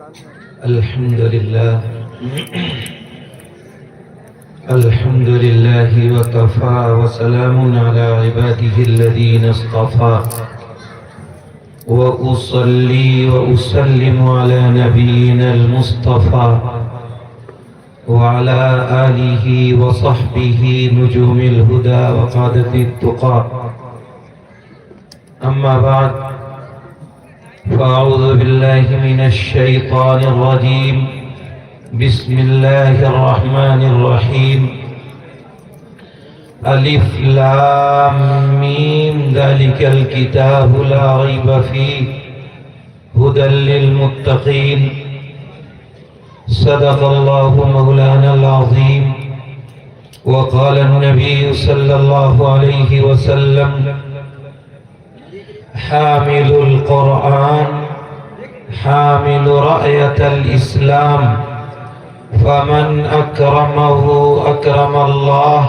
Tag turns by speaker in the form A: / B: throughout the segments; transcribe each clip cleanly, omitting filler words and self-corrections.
A: الحمد لله الحمد لله وكفى وسلام على عباده الذين اصطفى وأصلي وأسلم على نبينا المصطفى وعلى آله وصحبه نجوم الهدى وقادة التقى أما بعد فأعوذ بالله من الشيطان الرجيم بسم الله الرحمن الرحيم ألف لام ميم ذلك الكتاب لا ريب فيه هدى للمتقين صدق الله مولانا العظيم وقال النبي صلى الله عليه وسلم حامل القرآن حامل رأية الإسلام فمن أكرمه أكرم الله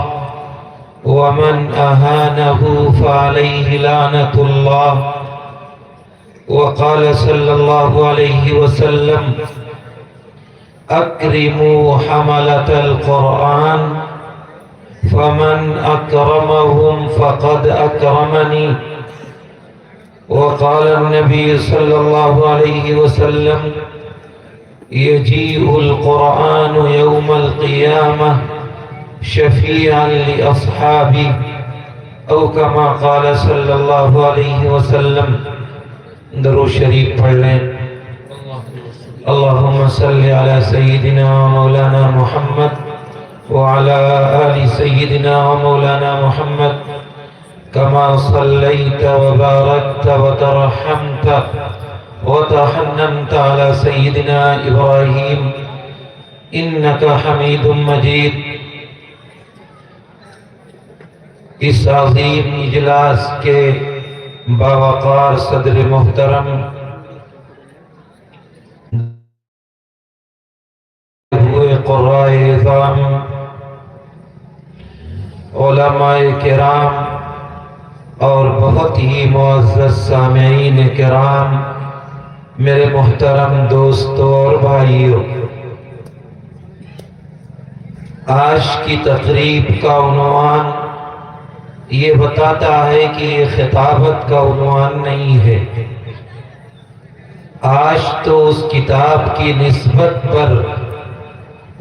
A: ومن أهانه فعليه لعنة الله وقال صلى الله عليه وسلم أكرموا حملة القرآن فمن أكرمهم فقد أكرمني وقال النبي صلى الله عليه وسلم يجيء القرآن يوم القيامة شفيعا لأصحابه أو كما قال صلى الله عليه وسلم درود شریف پڑھ لیں اللهم صل على سيدنا ومولانا محمد وعلى آل سيدنا ومولانا محمد كما صليت وباركت وترحمت وتحننت على سيدنا إبراهيم إنك حميد مجيد اس عظیم اجلاس کے باوقار صدر محترم ہوئے قرائے اعظام علماء کرام اور بہت ہی معزز سامعین کرام میرے محترم دوستوں اور بھائیوں، آج کی تقریب کا عنوان یہ بتاتا ہے کہ یہ خطابت کا عنوان نہیں ہے۔ آج تو اس کتاب کی نسبت پر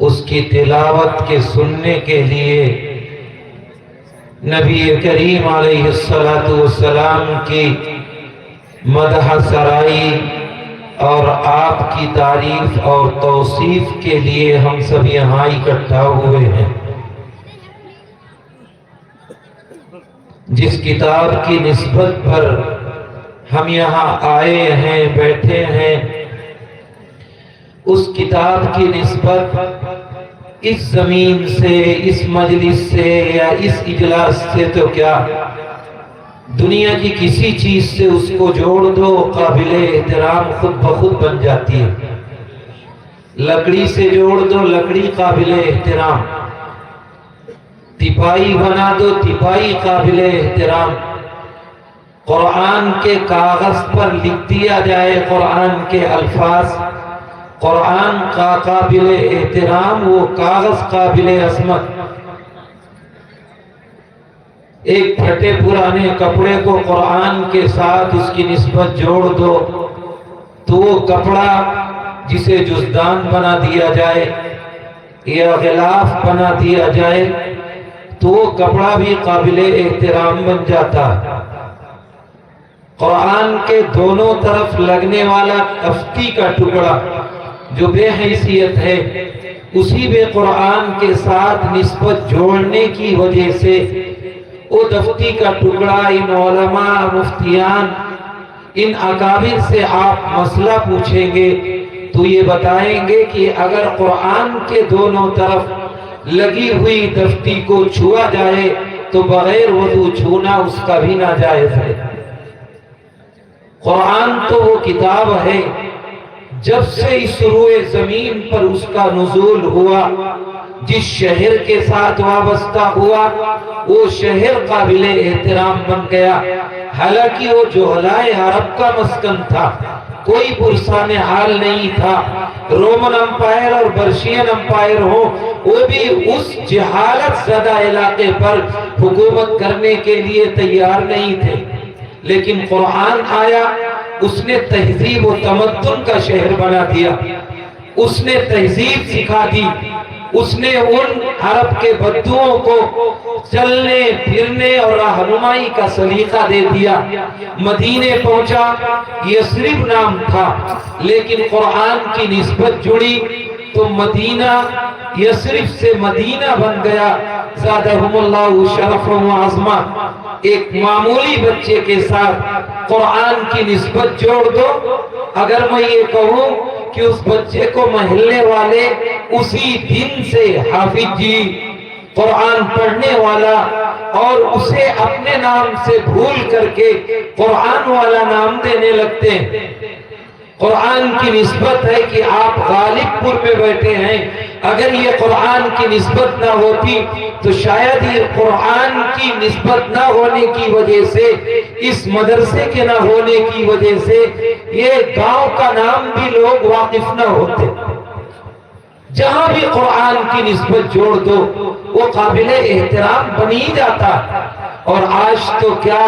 A: اس کی تلاوت کے سننے کے لیے نبی کریم علیہ السلام کی مدح سرائی اور آپ کی تعریف اور توصیف کے لیے ہم سب یہاں اکٹھا ہوئے ہیں۔ جس کتاب کی نسبت پر ہم یہاں آئے ہیں، بیٹھے ہیں، اس کتاب کی نسبت اس زمین سے، اس مجلس سے یا اس اجلاس سے تو کیا، دنیا کی کسی چیز سے اس کو جوڑ دو، قابل احترام خود بخود بن جاتی ہے۔ لکڑی سے جوڑ دو، لکڑی قابل احترام، تپائی بنا دو، تپائی قابل احترام، قرآن کے کاغذ پر لکھ دیا جائے قرآن کے الفاظ، قرآن کا قابل احترام، وہ کاغذ قابل عظمت۔ ایک پھٹے پرانے کپڑے کو قرآن کے ساتھ اس کی نسبت جوڑ دو تو وہ کپڑا جسے جزدان بنا دیا جائے یا غلاف بنا دیا جائے تو وہ کپڑا بھی قابل احترام بن جاتا۔ قرآن کے دونوں طرف لگنے والا تفتی کا ٹکڑا جو بے حیثیت ہے، اسی بے قرآن کے ساتھ نسبت جوڑنے کی وجہ سے وہ دفتی کا ٹکڑا ان علماء مفتیان، ان اکابر سے آپ مسئلہ پوچھیں گے تو یہ بتائیں گے کہ اگر قرآن کے دونوں طرف لگی ہوئی دفتی کو چھوا جائے تو بغیر وضو چھونا اس کا بھی ناجائز ہے۔ قرآن تو وہ کتاب ہے جب سے اس روئے زمین پر اس کا نزول ہوا، جس شہر کے ساتھ وابستہ ہوا وہ شہر قابل احترام بن گیا، حالانکہ وہ جوہلائے عرب کا مسکن تھا، کوئی پرسان حال نہیں تھا۔ رومن امپائر اور برشین امپائر ہو، وہ بھی اس جہالت زدہ علاقے پر حکومت کرنے کے لیے تیار نہیں تھے، لیکن قرآن آیا، اس نے تہذیب و تمدن کا شہر بنا دیا، اس نے تہذیب سکھا دی، اس نے ان عرب کے بدوؤں کو چلنے پھرنے اور رہنمائی کا سلیقہ دے دیا۔ مدینے پہنچا، یثرب نام تھا، لیکن قرآن کی نسبت جڑی تو مدینہ یثرب سے مدینہ بن گیا۔ زادہم اللہ شرفا و عظما۔ ایک معمولی بچے کے ساتھ قرآن کی نسبت جوڑ دو، اگر میں یہ کہوں کہ اس بچے کو محلے والے اسی دن سے حافظ جی، قرآن پڑھنے والا، اور اسے اپنے نام سے بھول کر کے قرآن والا نام دینے لگتے ہیں۔ قرآن کی نسبت ہے کہ آپ غالب پور میں بیٹھے ہیں، اگر یہ قرآن کی نسبت نہ ہوتی تو شاید یہ قرآن کی نسبت نہ ہونے کی وجہ سے، اس مدرسے کے نہ ہونے کی وجہ سے یہ گاؤں کا نام بھی لوگ واقف نہ ہوتے۔ جہاں بھی قرآن کی نسبت جوڑ دو وہ قابل احترام بنی جاتا۔ اور آج تو کیا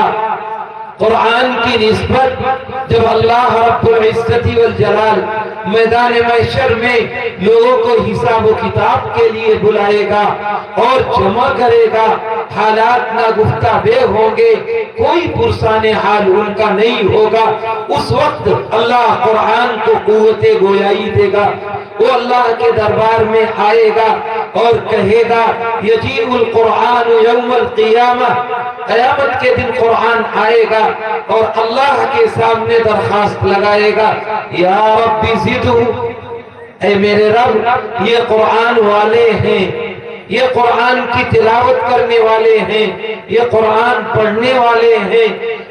A: قرآن کی نسبت جب اللہ رب العزت والجلال میدان محشر میں لوگوں کو حساب و کتاب کے لیے بلائے گا اور جمع کرے گا، حالات نہ گفتہ بے ہوں گے، کوئی پرسان حال ان کا نہیں ہوگا، اس وقت اللہ قرآن کو قوت گویائی دے گا۔ وہ اللہ کے دربار میں آئے گا اور کہے گا یجیء القرآن یوم القیامہ، قیامت کے دن قرآن آئے گا اور اللہ کے سامنے درخواست لگائے گا، یا رب زدہ، اے میرے رب یہ قرآن والے ہیں، یہ قرآن کی تلاوت کرنے والے ہیں، یہ قرآن پڑھنے والے ہیں،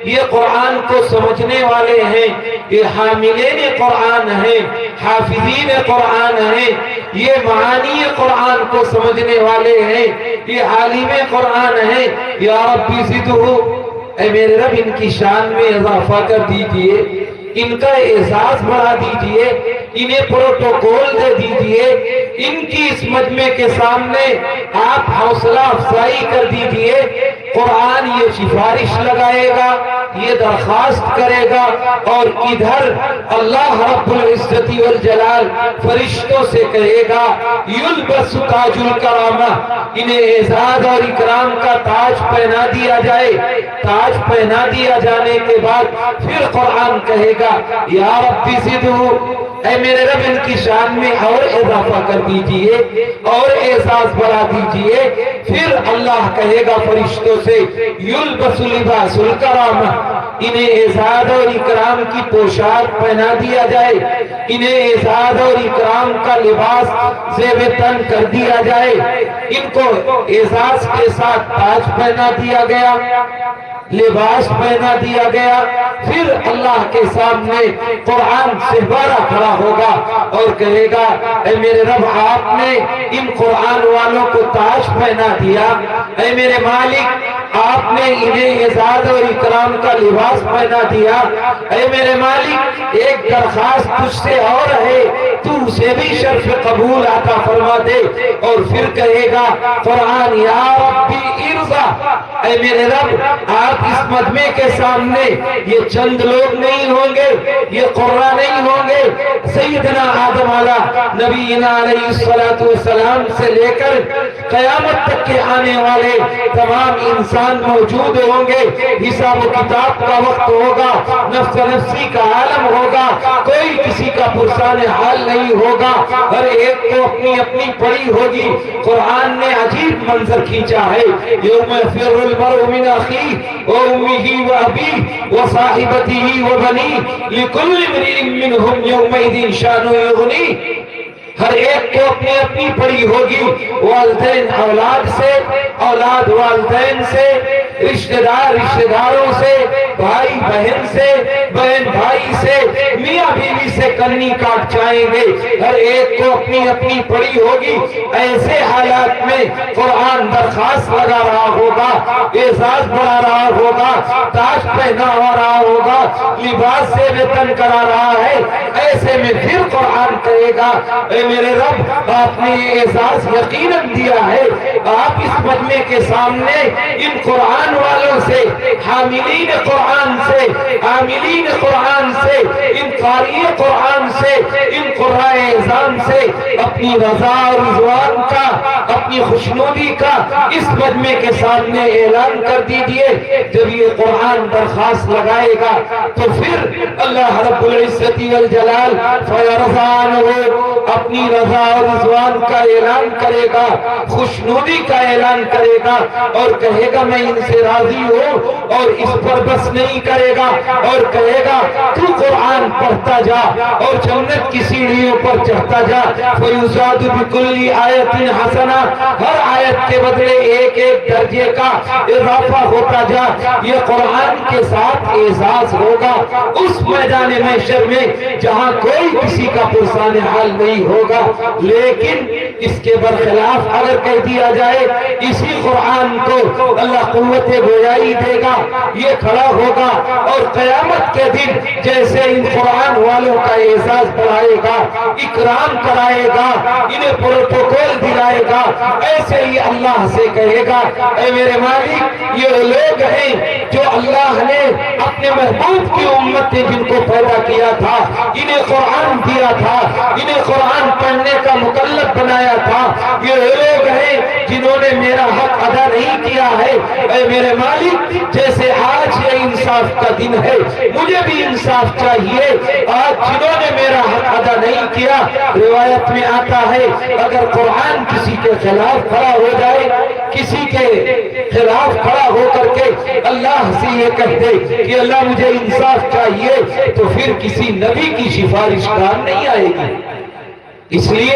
A: یہ قرآن کو سمجھنے والے ہیں، یہ حاملین قرآن ہیں، حافظین قرآن ہیں، یہ معانی قرآن کو سمجھنے والے ہیں، یہ عالم قرآن ہیں، یا رب زدہ، اے میرے رب ان کی شان میں اضافہ کر دیجئے، ان کا اعزاز بڑھا دیجئے، انہیں پروٹوکول دے دیجئے، ان کی اس مجمع کے سامنے آپ حوصلہ افزائی کر دیجئے۔ قرآن یہ سفارش لگائے گا، یہ درخواست کرے گا، اور ادھر اللہ رب العزت والجلال فرشتوں سے کہے گا یلبس تاج الکرامہ، انہیں اعزاز اور اکرام کا تاج پہنا دیا جائے۔ تاج پہنا دیا جانے کے بعد پھر قرآن کہے گا یا رب زدہ، اے میرے رب ان کی شان میں اور اضافہ کر دیجئے اور احساس بڑھا دیجئے۔ پھر اللہ کہے گا فرشتوں سے یلبس لباس الکرامہ، انہیں اعزاز اور اکرام کی پوشاک پہنا دیا جائے، انہیں اعزاز اور اکرام کا لباس زیب تن کر دیا جائے، ان کو اعزاز کے ساتھ تاج پہنا دیا گیا، لباس پہنا دیا گیا۔ پھر اللہ کے سامنے قرآن سہبارہ کھڑا ہوگا اور کہے گا اے میرے رب آپ نے ان قرآن والوں کو تاج پہنا دیا، اے میرے مالک آپ نے انہیں اعزاز اور اکرام کا لباس پہنا دیا، اے میرے مالک ایک درخواست تجھ سے اور ہے، تو اسے بھی شرف قبول عطا فرما دے۔ اور پھر کہے گا قرآن یا ربی ارضا، اے میرے رب آپ اس مجمع کے سامنے یہ چند لوگ نہیں ہوں گے، یہ قرآن نہیں ہوں گے، سیدنا آدم علیہ نبینا علیہ السلام سے لے کر قیامت تک کے آنے والے تمام انسان موجود ہوں گے، حساب و کتاب کا وقت ہوگا، نفس نفسی کا عالم ہوگا، کوئی کسی کا پرسان حال نہیں ہوگا، ہر ایک کو اپنی اپنی پڑی ہوگی۔ قرآن نے عجیب منظر کھینچا ہے، یوم یفر المرء من اخیہ وامہ وابیہ وصاحبتہ وبنیہ لکل امرئ منہم یومئذ شأن یغنیہ۔ ہر ایک کو اپنی اپنی پڑی ہوگی، والدین اولاد سے، اولاد والدین سے، رشتہ دار رشتہ داروں سے، بھائی بہن سے، بہن بھائی سے، میاں بیوی سے کنی کاٹ جائیں گے، ہر ایک کو اپنی اپنی پڑی ہوگی۔ ایسے حالات میں قرآن درخواست لگا رہا ہوگا، اعزاز بڑھا رہا ہوگا، تاج پہنا رہا ہوگا، لباس سے ویتن کرا رہا ہے۔ ایسے میں پھر قرآن کہے گا اے میرے رب، آپ نے یہ اعزاز یقیناً دیا ہے، آپ اس مجمع کے سامنے ان قرآن والوں سے، حاملین قرآن سے، عاملین قرآن سے، ان قاری قرآن سے، ان قرآن اعظام سے اپنی رضا اور رضوان کا، اپنی خوشنودی کا اس مجمع کے سامنے اعلان کر دیجئے۔ جب یہ قرآن درخواست لگائے گا تو پھر اللہ رب العزت والجلال فیرضان ہو اپنی رضا اور رضوان کا اعلان کرے گا، خوشنودی کا اعلان کرے گا اور کہے گا میں ان سے راضی ہوں، اور اس پر بس نہیں کرے گا اور کہے گا تو قرآن پڑھتا جا اور جنت کی سیڑھیوں پر چڑھتا جا، فَيُزَادُ بِكُلِّ آیَةٍ حَسَنَةٍ، ہر آیت کے بدلے ایک ایک درجے کا اضافہ ہوتا جا۔ یہ قرآن کے ساتھ اعزاز ہوگا اس میدان محشر میں جہاں کوئی کسی کا پرسان حال نہیں ہوگا۔ لیکن اس کے برخلاف اگر کہہ دیا جائے اسی قرآن کو اللہ قوت گویائی دے گا، یہ کھڑا ہوگا اور قیامت کے دن جیسے ان قرآن والوں کا اعزاز بڑھائے گا، اکرام کرائے گا، انہیں پروٹوکول دلائے گا، ایسے ہی اللہ سے کہے گا اے میرے مالک، یہ لوگ ہیں جو اللہ نے اپنے محبوب کی امت نے جن کو پیدا کیا تھا، انہیں قرآن دیا تھا، انہیں قرآن پڑھنے کا مکلف بنایا تھا، یہ لوگ ہیں جنہوں نے میرا حق ادا نہیں کیا ہے۔ اے میرے مالک، جیسے آج یہ انصاف کا دن ہے، مجھے بھی انصاف چاہیے۔ آج جنہوں نے میرا حق ادا نہیں کیا، روایت میں آتا ہے اگر قرآن کسی کے خلاف کھڑا ہو جائے، کسی کے خلاف کھڑا ہو کر کے اللہ سے یہ کہتے کہ اللہ مجھے انصاف چاہیے، تو پھر کسی نبی کی سفارش کام نہیں آئے گی۔ اس لیے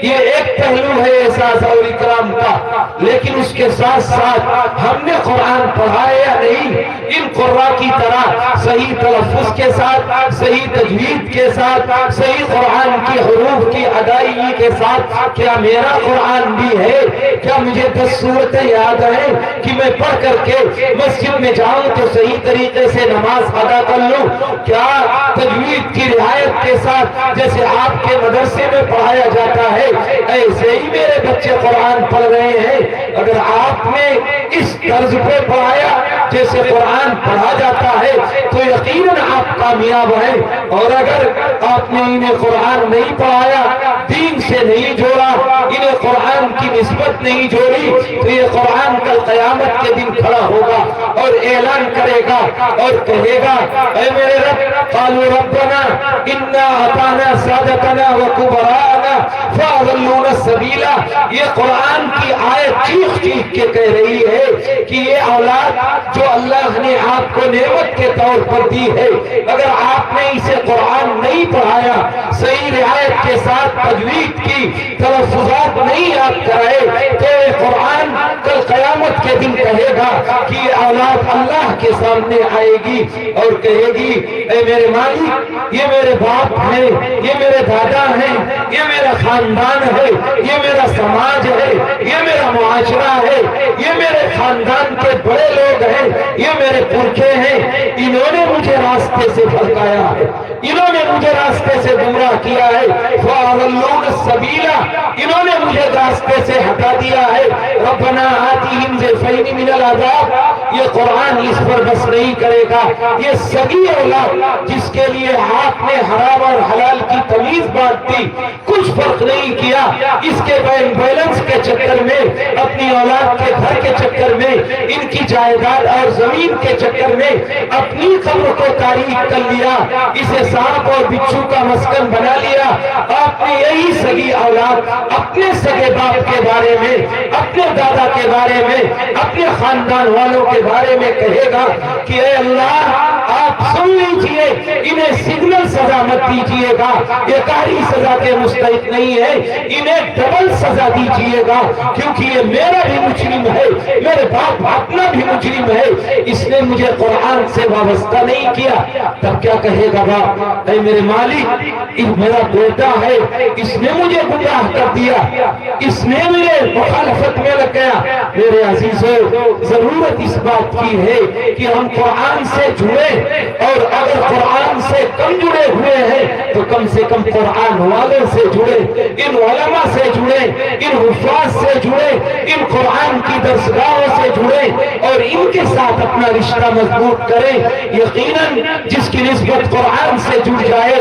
A: یہ ایک پہلو ہے احساس اور اکرام کا، لیکن اس کے ساتھ ساتھ ہم نے قرآن پڑھا ہے یا نہیں، ان قراء کی طرح صحیح تلفظ کے ساتھ، صحیح تجوید کے ساتھ، صحیح قرآن کی حروف کی ادائیگی کے ساتھ کیا میرا قرآن بھی ہے؟ کیا مجھے 10 سورتیں یاد ہیں کہ میں پڑھ کر کے مسجد میں جاؤں تو صحیح طریقے سے نماز ادا کر لوں؟ کیا تجوید کی رعایت کے ساتھ جیسے آپ کے مدرسے میں پڑھایا جاتا ہے ایسے ہی میرے بچے قرآن پڑھ رہے ہیں؟ اگر آپ نے اس طرز پہ پڑھایا جیسے قرآن پڑھا جاتا ہے تو یقیناً آپ کامیاب ہیں، اور اگر آپ نے انہیں قرآن نہیں پڑھایا، دین سے نہیں جوڑا، انہیں قرآن کی نسبت نہیں جوڑی، تو یہ قرآن کل قیامت کے دن کھڑا ہوگا اور اعلان کرے گا اور کہے گا اے میرے رب، قالوا ربنا انا اطعنا سادتنا وکبراءنا فاضلونا السبیل۔ یہ قرآن کی آیت چیخ چیخ کے کہہ رہی ہے کہ یہ اولاد جو اللہ نے آپ کو نعمت کے طور پر دی ہے، اگر آپ نے اسے قرآن نہیں پڑھایا، صحیح رعایت کے ساتھ تجوید کی تلفظات نہیں یاد کرائے، تو یہ قرآن کل قیامت کے دن کہے گا کہ یہ اولاد اللہ کے سامنے آئے گی اور کہے گی اے میرے مالک، یہ میرے باپ ہیں، یہ میرے دادا ہیں، یہ میرا خاندان ہے، یہ میرا سماج ہے، یہ میرا معاشرہ ہے، یہ میرے خاندان کے بڑے لوگ ہیں، یہ میرے پرکھے ہیں، انہوں نے مجھے راستے سے بھٹکایا ہے، انہوں نے مجھے راستے سے گمراہ کیا ہے، فَأَضَلُّونَ السَّبِيلَ، انہوں نے مجھے راستے سے ہٹا دیا ہے، رَبَّنَا آتِهِمْ ضِعْفَيْنِ مِنَ الْعَذَابِ۔ یہ قرآن اس پر بس نہیں کرے گا، یہ سگی اولاد جس کے لیے آپ نے حرام اور حلال کی تمیز بانٹ دی، کچھ فرق نہیں کیا، اس کے بین بیلنس کے چکر میں، اپنی اولاد کے گھر کے چکر میں، ان کی جائیداد اور زمین کے چکر میں اپنی قبر کو تاریخ کر لیا، اسے سانپ اور بچھو کا مسکن بنا لیا، آپ اپنی یہی سگی اولاد اپنے سگے باپ کے بارے میں، اپنے دادا کے بارے میں، اپنے خاندان والوں کے بارے میں کہے گا کہ اے اللہ آپ سن لیجئے، انہیں سگنل سزا مت دیجئے گا، یہ کاری سزا کے مستحق نہیں ہے، انہیں ڈبل سزا دیجئے گا، کیونکہ یہ میرا بھی مجرم ہے، میرے باپ اپنا بھی مجرم ہے، اس نے مجھے قرآن سے وابستہ نہیں کیا۔ تب کیا کہے گا باپ؟ اے میرے مالک، میرا بیٹا ہے، اس نے مجھے گمراہ کر دیا، اس نے میرے مخالفت میں لگ گیا۔ میرے عزیزوں، ضرورت اس بات کی ہے کہ ہم قرآن سے جڑے، اور اگر قرآن سے کم جڑے ہوئے ہیں تو کم سے کم قرآن والوں سے جڑے، ان علماء سے جڑے، ان حفاظ سے جڑے، ان قرآن کی درسگاہوں سے جڑے اور ان کے ساتھ اپنا رشتہ مضبوط کریں۔ یقیناً جس کی نسبت قرآن سے جڑ جائے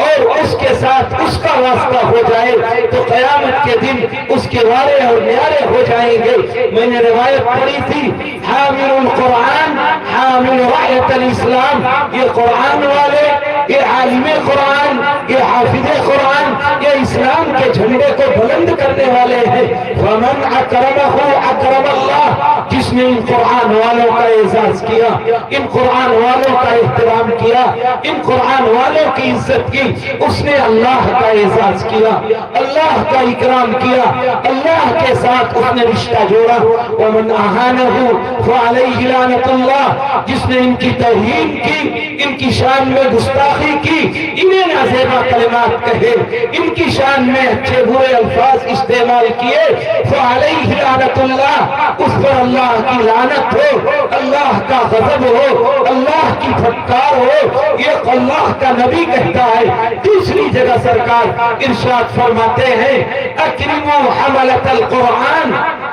A: اور اس کے ساتھ اس کا واسطہ ہو جائے تو قیامت کے دن اس کے وارے اور نیارے ہو جائیں گے۔ میں نے روایت پڑھی تھی، حامل القرآن حامل راحت الاسلام، یہ قرآن والے، یہ عالم قرآن، یہ حافظ قرآن، یہ اسلام کے جھنڈے کو بلند کرنے والے ہیں۔ ومن اکرمہ اکرم اللہ، جس نے ان قرآن والوں کا اعزاز کیا، ان قرآن والوں کا احترام کیا، ان قرآن والوں کی عزت کی، اس نے اللہ کا اعزاز کیا، اللہ کا اکرام کیا، اللہ کے ساتھ اس نے رشتہ جوڑا۔ ومن اہانہ فعلیہ لعنت اللہ، جس نے ان کی توہین کی، ان کی شان میں گستاخی کی، انہیں نازیبا کلمات کہے، ان کی شان میں اچھے برے الفاظ استعمال کیے، فعلیہ لعنت اللہ، اس پر اللہ کی لعنت ہو، اللہ کا غضب ہو، اللہ کی پھٹکار ہو، یہ اللہ کا نبی کہتا ہے۔ دوسری جگہ سرکار ارشاد فرماتے ہیں، اکرموا حملۃ القرآن،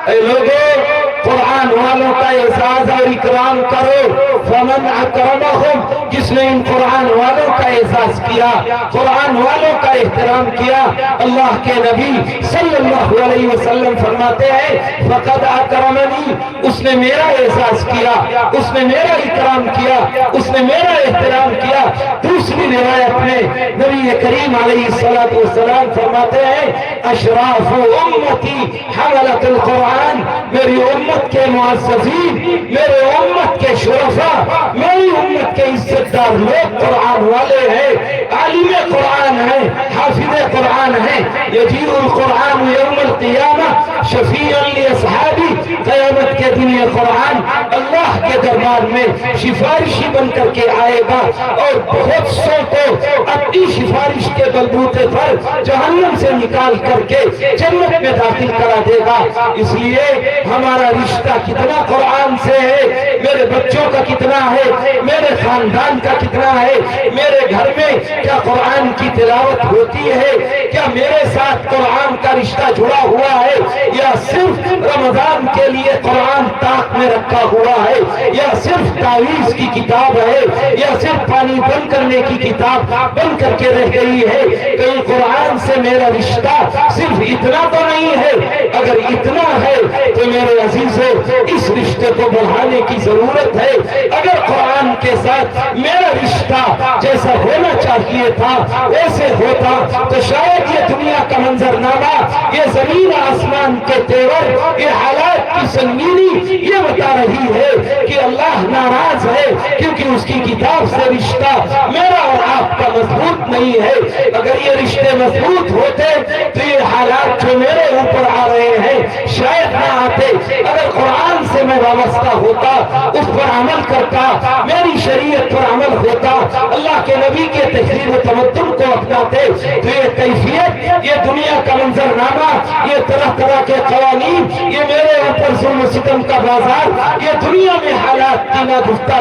A: اے لوگوں قرآن والوں کا اعزاز اور اکرام کرو۔ فمن اکرمہم، جس نے ان قرآن والوں کا اعزاز کیا، قرآن والوں کا احترام کیا، اللہ کے نبی صلی اللہ علیہ وسلم فرماتے ہیں فقد اکرمنی، اس نے میرا اعزاز کیا، اس نے میرا اکرام کیا، اس نے میرا احترام کیا۔ دوسری روایت میں نبی کریم علیہ السلام فرماتے ہیں اشراف امتی حملۃ القرآن، میری امت کے معززین، میرے امت کے شرفاء، میری امت کے عزت دار لوگ قرآن والے ہیں، عالم قرآن ہیں، حافظ قرآن ہیں۔ یجیء القرآن یوم القیامہ شفیعا لاصحابی، قیامت کے دن یہ قرآن اللہ کے دربار میں سفارشی بن کر کے آئے گا اور بہت سو کو اپنی سفارش کے بلبوتے پر جہنم سے نکال کر کے جنت میں داخل کرا دے گا۔ اس لیے ہمارا رشتہ کتنا قرآن سے ہے، میرے بچوں کا کتنا ہے، میرے خاندان کا کتنا ہے، میرے گھر میں کیا قرآن کی تلاوت ہوتی ہے، کیا میرے ساتھ قرآن کا رشتہ جڑا ہوا ہے، یا صرف رمضان کے لیے قرآن طاق میں رکھا ہوا ہے، یا صرف تعویذ کی کتاب ہے، یا صرف پانی بند کرنے کی کتاب بن کر کے رہ گئی ہے۔ کہیں قرآن سے میرا رشتہ صرف اتنا تو نہیں ہے؟ اگر اتنا ہے تو میرے عزیزوں اس رشتے کو بڑھانے کی ضرورت ہے۔ اگر قرآن کے ساتھ میرا رشتہ جیسا ہونا چاہیے تھا ویسے ہوتا تو شاید یہ دنیا کا منظرنامہ، یہ زمین آسمان کے تیور، یہ حالات کی سنگینی یہ بتا رہی ہے کہ اللہ ناراض ہے، کیونکہ اس کی کتاب سے رشتہ میرا اور آپ کا مضبوط نہیں ہے۔ اگر یہ رشتے مضبوط ہوتے تو یہ حالات جو میرے اوپر آ رہے ہیں شاید نہ آتے۔ اگر قرآن سے میں وابستہ ہوتا، اس پر عمل کرتا، میری شریعت پر عمل ہوتا، اللہ کے نبی کے تحریر و تمدن کو اپناتے تو یہ کیفیت، یہ دنیا کا منظرنامہ، یہ طرح طرح کے قوانین، یہ میرے اوپر ظلم و ستم کا بازار، یہ دنیا میں حالات کی نہ گفتگو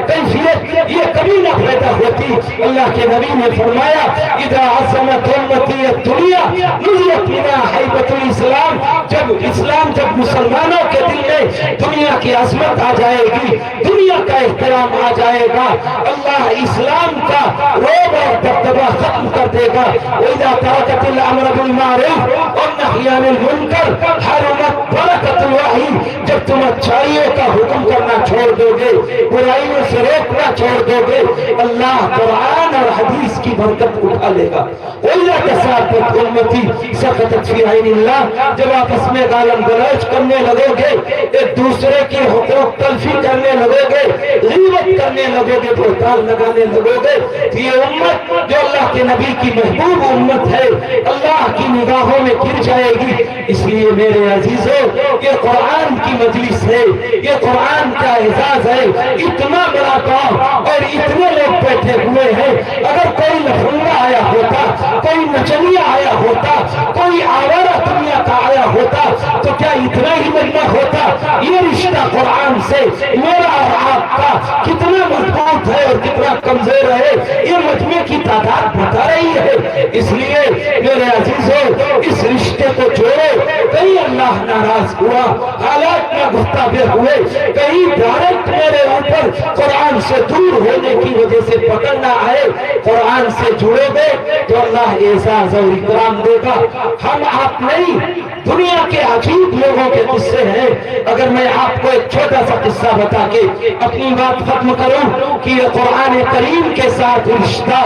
A: کیفیت یہ کبھی نہ پیدا ہوتی۔ اللہ کے نبی نے فرمایا اذا عظمت امتی الدنیا نزلت منها حیبۃ الاسلام، جب مسلمانوں کے دل میں دنیا کی عظمت آ جائے گی، دنیا کا احترام آ جائے گا، اللہ اسلام کا رعب اور دبدبہ ختم کر دے گا۔ وَإِذَا تَرَكَتِ الْأَمْرَ بِالْمَعْرُوفِ وَالنَّهْيِ عَنِ الْمُنكَرِ حَرُمَتْ
B: برکت الوحی، جب تم اچھائیوں کا حکم کرنا چھوڑ دو گے، برائیوں سے روکنا چھوڑ دو گے، اللہ قرآن اور حدیث کی برکت اٹھا لے گا۔ وَإِذَا تَسَاقَتْ أُمَّتِي سَقَطَتْ فِي عَيْنِ اللَّهِ، جب آپس میں گالم گلوچ کرنے لگو گے، ایک دوسرے کی حقوق تلفی کرنے لگو گے، غیبت کرنے لگو گے، بہتان لگانے لگو گے، یہ امت جو اللہ کے نبی کی محبوب امت ہے اللہ کی نگاہوں میں گر جائے گی۔ اس لیے میرے عزیزوں، یہ قرآن کی مجلس ہے، یہ قرآن کا اعزاز ہے، اتنا بڑا کام اور اتنے لوگ بیٹھے ہوئے ہیں، اگر کوئی لفنگا آیا ہوتا، کوئی نچنیا آیا ہوتا، کوئی آوارہ دنیا کا آیا ہوتا تو کیا اتنا ہی مجمع ہوتا؟ یہ رشتہ قرآن سے میرا اور آپ کا کتنا مضبوط ہے اور کتنا کمزور ہے، یہ مجمع کی تعداد بتا رہی ہے۔ اس لیے میرے عزیزوں، اس رشتے کو جوڑو۔ کہیں اللہ ناراض ہوا، حالات میں گفتگو ہوئے، کہیں ڈائریکٹ میرے اوپر قرآن سے دور ہونے کی وجہ سے پکڑنا آئے، قرآن سے جڑو گے تو اللہ اعزاز اور اکرام دے گا۔ ہم آپ نہیں، دنیا کے عجیب لوگوں کے قصے ہیں۔ اگر میں آپ کو ایک چھوٹا سا قصہ بتا کے اپنی بات ختم کروں کہ یہ قرآن کریم کے ساتھ رشتہ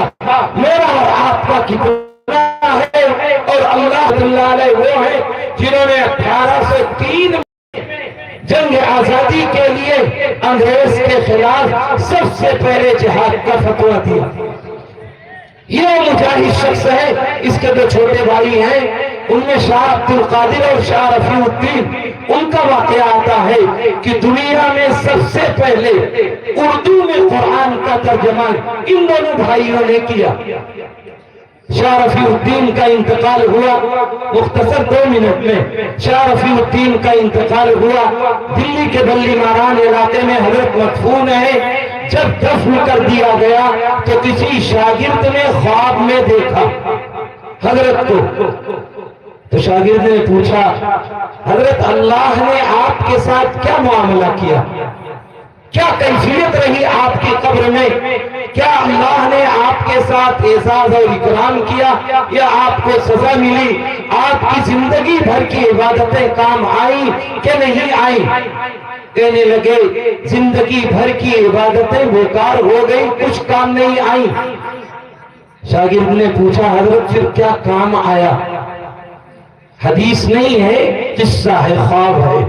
B: میرا اور آپ کا کتنا ہے، اور اللہ علیہ وہ ہے جنہوں نے 1803 جنگ آزادی کے لیے انگریز کے خلاف سب سے پہلے جہاد کا فتویٰ دیا۔ یہ مجاہد شخص ہے، اس کے دو چھوٹے بھائی ہیں، ان میں شاہ عبد القادر اور شاہ رفیع الدین۔ ان کا واقعہ آتا ہے کہ دنیا میں سب سے پہلے اردو میں قرآن کا ترجمہ ان دونوں بھائیوں نے کیا۔ شاہ رفیع الدین کا انتقال ہوا، مختصر 2 منٹ میں شاہ رفیع الدین کا انتقال ہوا، دلی کے بلی ماران علاقے میں حضرت مدفون ہے۔ جب دفن کر دیا گیا تو کسی شاگرد نے خواب میں دیکھا حضرت کو، تو شاگرد نے پوچھا حضرت اللہ نے آپ کے ساتھ کیا معاملہ کیا، کیا کیفیت رہی آپ کی قبر میں، کیا اللہ نے آپ کے ساتھ اعزاز اور اکرام کیا یا آپ کو سزا ملی، آپ کی زندگی بھر کی عبادتیں کام آئیں کہ نہیں آئیں؟ کہنے لگے زندگی بھر کی عبادتیں بیکار ہو گئی، کچھ کام نہیں آئیں۔ شاگرد نے پوچھا حضرت پھر کیا کام آیا؟ حدیث نہیں ہے، قصہ ہے، خواب ہے،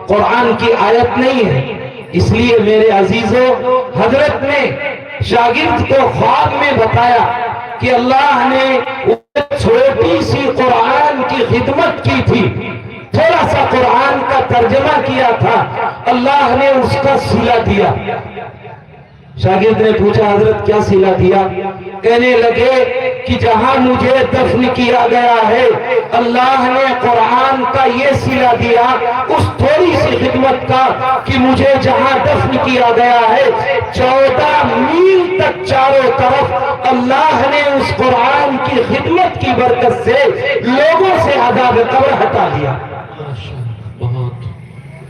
B: قرآن کی آیت نہیں ہے۔ اس لیے میرے عزیزوں، حضرت نے شاگرد کو خواب میں بتایا کہ اللہ نے چھوٹی سی قرآن کی خدمت کی تھی، تھوڑا سا قرآن کا ترجمہ کیا تھا، اللہ نے اس کا صلہ دیا۔ شاگرد نے پوچھا حضرت کیا صلہ دیا؟ کہنے لگے کہ جہاں مجھے دفن کیا گیا ہے اللہ نے قرآن کا یہ صلہ دیا اس تھوڑی سی خدمت کا کہ مجھے جہاں دفن کیا گیا ہے 14 میل تک چاروں طرف اللہ نے اس قرآن کی خدمت کی برکت سے لوگوں سے عذاب قبر ہٹا لیا،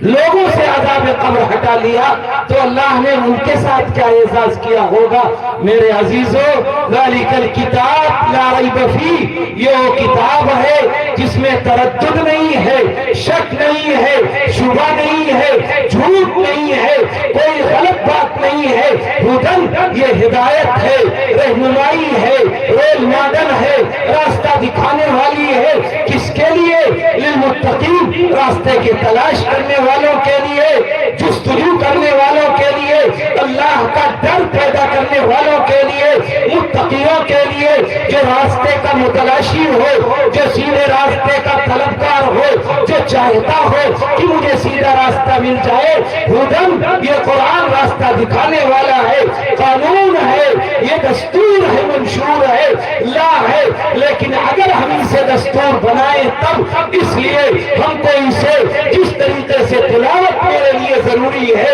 B: لوگوں سے عذاب قبر ہٹا لیا۔ تو اللہ نے ان کے ساتھ کیا اعزاز کیا ہوگا؟ میرے عزیزوں، ذالک الکتاب لا ریب فیہ، یہ وہ کتاب ہے جس میں تردد نہیں ہے، شک نہیں ہے، شبہ نہیں ہے، جھوٹ نہیں ہے، کوئی غلط بات نہیں ہے۔ ہدن، یہ ہدایت ہے، رہنمائی ہے، رول ماڈل ہے، راستہ دکھانے والی ہے۔ کس کے لیے؟ للمتقین، راستے کی تلاش کرنے والوں کے لیے، جستجو کرنے والوں کے لیے، اللہ کا ڈر پیدا کرنے والوں کے لیے، متقیوں کے لیے، جو راستے کا متلاشی ہو، جو سیدھے راستے کا طلبگار ہو، جو چاہتا ہو کہ مجھے سیدھا راستہ مل جائے۔ ہدن، یہ قرآن راستہ دکھانے والا ہے، قانون ہے، یہ دستور ہے، منشور ہے، لا ہے۔ لیکن اگر ہم اسے دستور بنائیں تب، اس لیے ہم کو اسے جس طریقے سے تلاوت میرے لیے ضروری ہے،